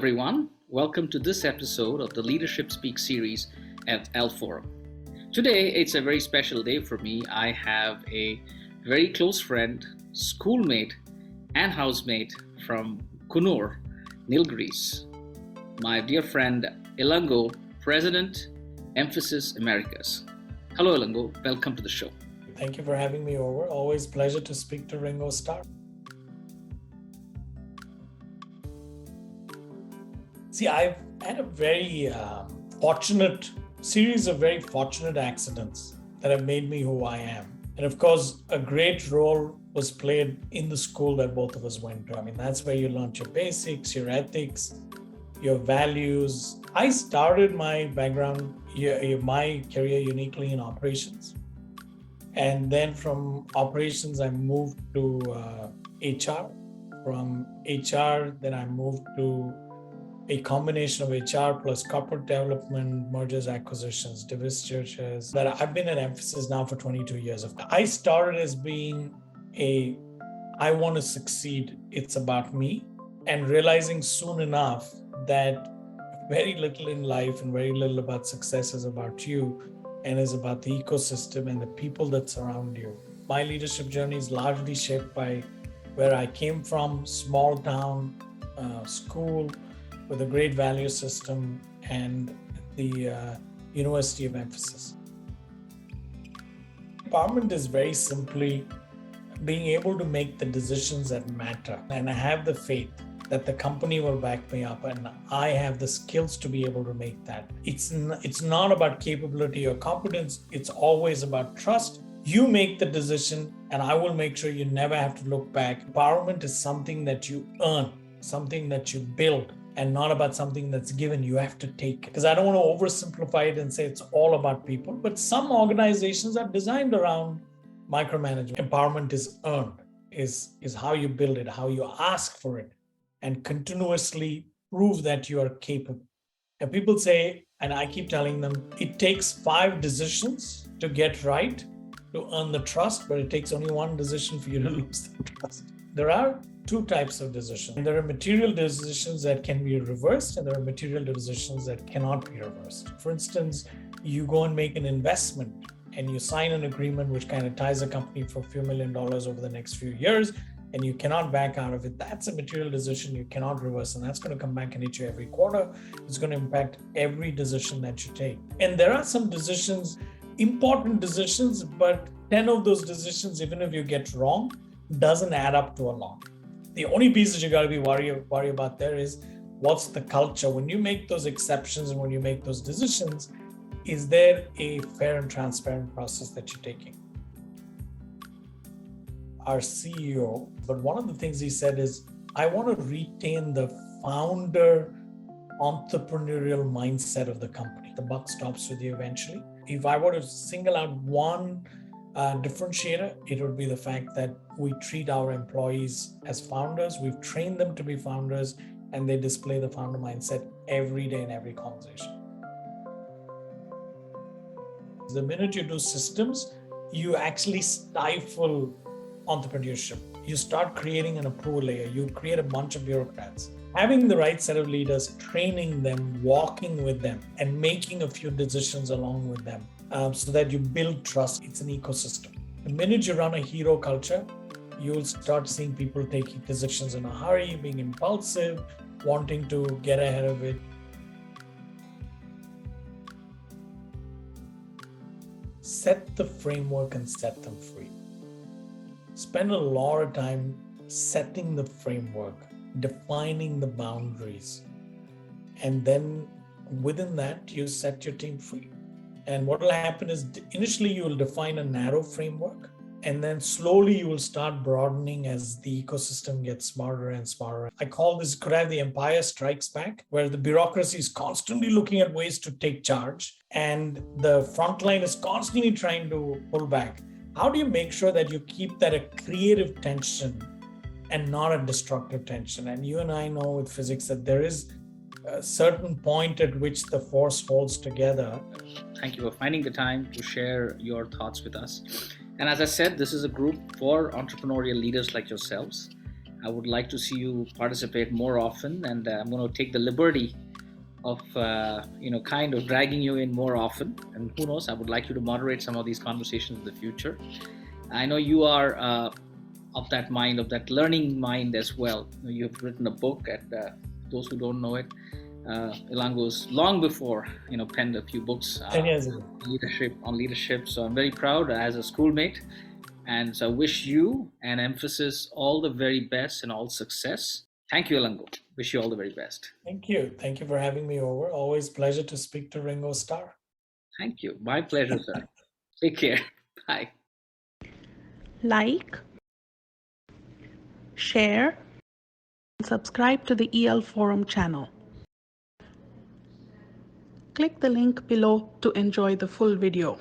everyone. Welcome to this episode of the Leadership Speak series at L Forum. Today, it's a very special day for me. I have a very close friend, schoolmate, and housemate from Kunur, Nilgiris, my dear friend Elango, President, Mphasis Americas. Hello, Elango. Welcome to the show. Thank you for having me over. Always pleasure to speak to Ringo Starr. See, I've had a very fortunate series of very fortunate accidents that have made me who I am. And of course, a great role was played in the school that both of us went to. I mean, that's where you learned your basics, your ethics, your values. I started my background, my career uniquely in operations. And then from operations, I moved to HR. From HR, then I moved to a combination of HR plus corporate development, mergers, acquisitions, divestitures. That I've been at Mphasis now for 22 years. I started as being I want to succeed, it's about me, and realizing soon enough that very little in life and very little about success is about you and is about the ecosystem and the people that surround you. My leadership journey is largely shaped by where I came from, small town, school, with a great value system and the University of Mphasis. Empowerment is very simply being able to make the decisions that matter. And I have the faith that the company will back me up and I have the skills to be able to make that. It's not about capability or competence. It's always about trust. You make the decision and I will make sure you never have to look back. Empowerment is something that you earn, something that you build, and not about something that's given. You have to take it. Because I don't want to oversimplify it and say it's all about people, but some organizations are designed around micromanagement. Empowerment is earned, is how you build it, how you ask for it, and continuously prove that you are capable. And people say, and I keep telling them, it takes 5 decisions to get right, to earn the trust, but it takes only 1 decision for you to lose the trust. There are 2 types of decisions. There are material decisions that can be reversed, and there are material decisions that cannot be reversed. For instance, you go and make an investment and you sign an agreement which kind of ties a company for a few $1 million over the next few years, and you cannot back out of it. That's a material decision you cannot reverse, and that's going to come back and hit you every quarter. It's going to impact every decision that you take. And there are some decisions, important decisions, but 10 of those decisions, even if you get wrong, doesn't add up to a lot. The only piece that you got to be worry about there is what's the culture. When you make those exceptions and when you make those decisions, is there a fair and transparent process that you're taking? Our CEO, but one of the things he said is, I want to retain the founder entrepreneurial mindset of the company. The buck stops with you eventually. If I were to single out one differentiator, it would be the fact that we treat our employees as founders. We've trained them to be founders, and they display the founder mindset every day in every conversation. The minute you do systems, you actually stifle entrepreneurship. You start creating an approval layer. You create a bunch of bureaucrats. Having the right set of leaders, training them, walking with them, and making a few decisions along with them, so that you build trust. It's an ecosystem. The minute you run a hero culture, you'll start seeing people taking decisions in a hurry, being impulsive, wanting to get ahead of it. Set the framework and set them free. Spend a lot of time setting the framework, defining the boundaries, and then within that, you set your team free. And what will happen is initially you will define a narrow framework, and then slowly you will start broadening as the ecosystem gets smarter and smarter. I call this, could I have the Empire Strikes Back, where the bureaucracy is constantly looking at ways to take charge and the front line is constantly trying to pull back. How do you make sure that you keep that a creative tension and not a destructive tension? And you and I know with physics that there is a certain point at which the force holds together. Thank you for finding the time to share your thoughts with us. And as I said, this is a group for entrepreneurial leaders like yourselves. I would like to see you participate more often, and I'm going to take the liberty of kind of dragging you in more often. And who knows, I would like you to moderate some of these conversations in the future. I know you are of that mind, of that learning mind as well. You've written a book, and those who don't know it, Elango's long before penned a few books 10 years ago. on leadership. So I'm very proud as a schoolmate, and so I wish you and Mphasis all the very best and all success. Thank you, Elango. Wish you all the very best. Thank you. Thank you for having me over. Always pleasure to speak to Ringo Starr. Thank you. My pleasure, sir. Take care. Bye. Like, share, and subscribe to the EL Forum channel. Click the link below to enjoy the full video.